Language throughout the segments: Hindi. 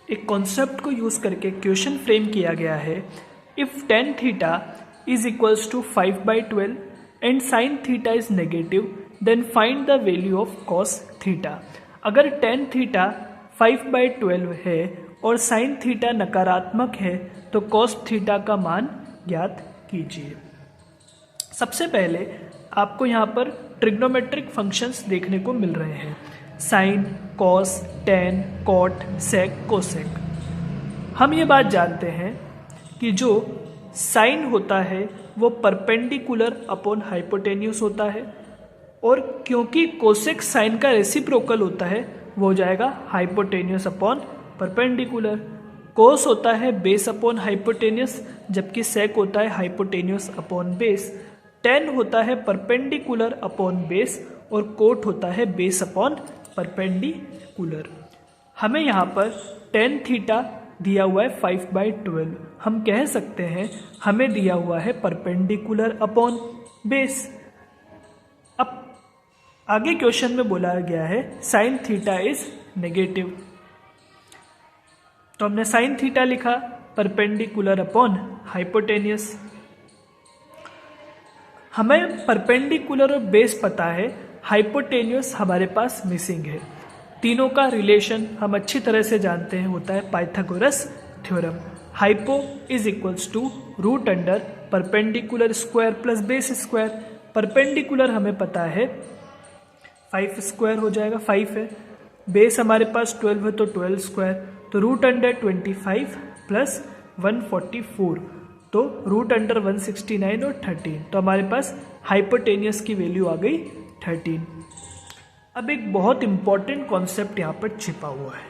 एक कॉन्सेप्ट को यूज करके क्वेश्चन फ्रेम किया गया है। If tan theta is equals to 5/12 and sin theta is negative then find the value of cos theta. अगर tan थीटा 5/12 है और sin थीटा नकारात्मक है तो cos थीटा का मान ज्ञात कीजिए। सबसे पहले आपको यहाँ पर ट्रिग्नोमेट्रिक फंक्शंस देखने को मिल रहे हैं, साइन, कॉस, टेन, कॉट, सेक, कोसेक। हम ये बात जानते हैं कि जो साइन होता है वो परपेंडिकुलर अपॉन हाइपोटेन्यूस होता है, और क्योंकि कोसेक साइन का रेसिप्रोकल होता है वो हो जाएगा हाइपोटेन्यूस अपॉन परपेंडिकुलर। कोस होता है बेस अपॉन हाइपोटेन्यूस, जबकि सेक होता है हाइपोटेन्यूस अपॉन बेस। टेन होता है परपेंडिकुलर अपॉन बेस, और कोट होता है बेस अपॉन परपेंडिकुलर। हमें यहाँ पर tan थीटा दिया हुआ है 5/12। हम कह सकते हैं हमें दिया हुआ है परपेंडिकुलर अपॉन बेस। अब आगे क्वेश्चन में बोला गया है sin थीटा इज नेगेटिव, तो हमने sin थीटा लिखा परपेंडिकुलर अपॉन हाइपोटेन्यूस। हमें परपेंडिकुलर और बेस पता है, हाइपोटेन्यूस हमारे पास मिसिंग है। तीनों का रिलेशन हम अच्छी तरह से जानते हैं, होता है Pythagoras theorem. Hypo is equals to root under perpendicular square plus base square. Perpendicular हमें पता है 5 स्क्वायर हो जाएगा, 5 है। बेस हमारे पास 12 है तो 12 स्क्वायर, तो रूट अंडर 25 प्लस 144, तो रूट अंडर 169 और 13, तो हमारे पास हाइपोटेन्यूस की वैल्यू आ गई 13। अब एक बहुत इंपॉर्टेंट कॉन्सेप्ट यहाँ पर छिपा हुआ है।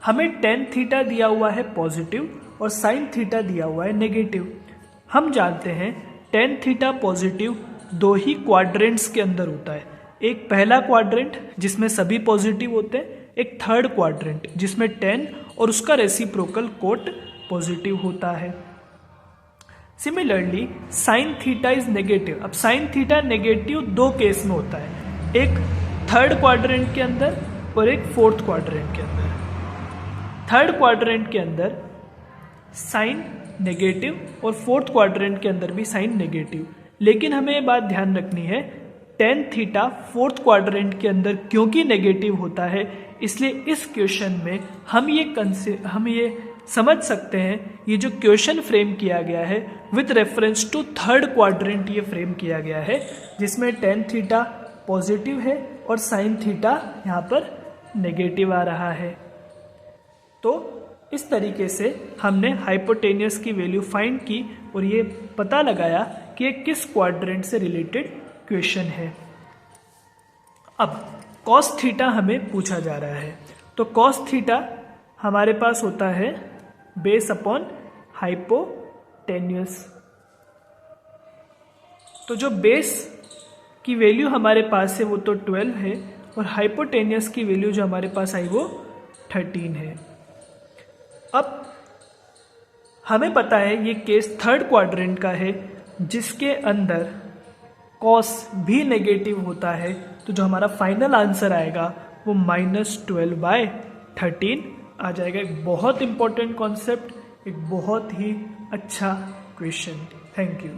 हमें tan थीटा दिया हुआ है पॉजिटिव और sin थीटा दिया हुआ है नेगेटिव। हम जानते हैं tan थीटा पॉजिटिव दो ही क्वाड्रेंट्स के अंदर होता है, एक पहला क्वाड्रेंट जिसमें सभी पॉजिटिव होते हैं, एक थर्ड क्वाड्रेंट जिसमें tan और उसका रेसिप्रोकल कोट पॉजिटिव होता है। Similarly sine theta is negative. अब साइन थीटा नेगेटिव दो केस में होता है, एक थर्ड क्वाड्रेंट के अंदर और एक फोर्थ क्वाड्रेंट के अंदर। थर्ड क्वाड्रेंट के अंदर साइन नेगेटिव और फोर्थ क्वाड्रेंट के अंदर भी साइन नेगेटिव। लेकिन हमें ये बात ध्यान रखनी है, tan थीटा फोर्थ क्वाड्रेंट के अंदर क्योंकि नेगेटिव होता है, इसलिए इस क्वेश्चन में हम ये समझ सकते हैं ये जो क्वेश्चन फ्रेम किया गया है with reference to third quadrant ये फ्रेम किया गया है, जिसमें tan थीटा पॉजिटिव है और sin थीटा यहाँ पर नेगेटिव आ रहा है। तो इस तरीके से हमने हाइपोटेन्यूस की वैल्यू फाइंड की और ये पता लगाया कि ये किस क्वाड्रेंट से रिलेटेड क्वेश्चन है। अब cos थीटा हमें पूछा जा रहा है, तो cos थीटा हमारे पास होता है बेस अपॉन हाइपोटेन्यूस। तो जो बेस की वैल्यू हमारे पास है वो तो 12 है, और हाइपोटेन्यूस की वैल्यू जो हमारे पास आई वो 13 है। अब हमें पता है ये केस थर्ड क्वाड्रेंट का है जिसके अंदर कॉस भी नेगेटिव होता है, तो जो हमारा फाइनल आंसर आएगा वो -12/13 आ जाएगा। एक बहुत इंपॉर्टेंट कॉन्सेप्ट, एक बहुत ही अच्छा क्वेश्चन। Thank you.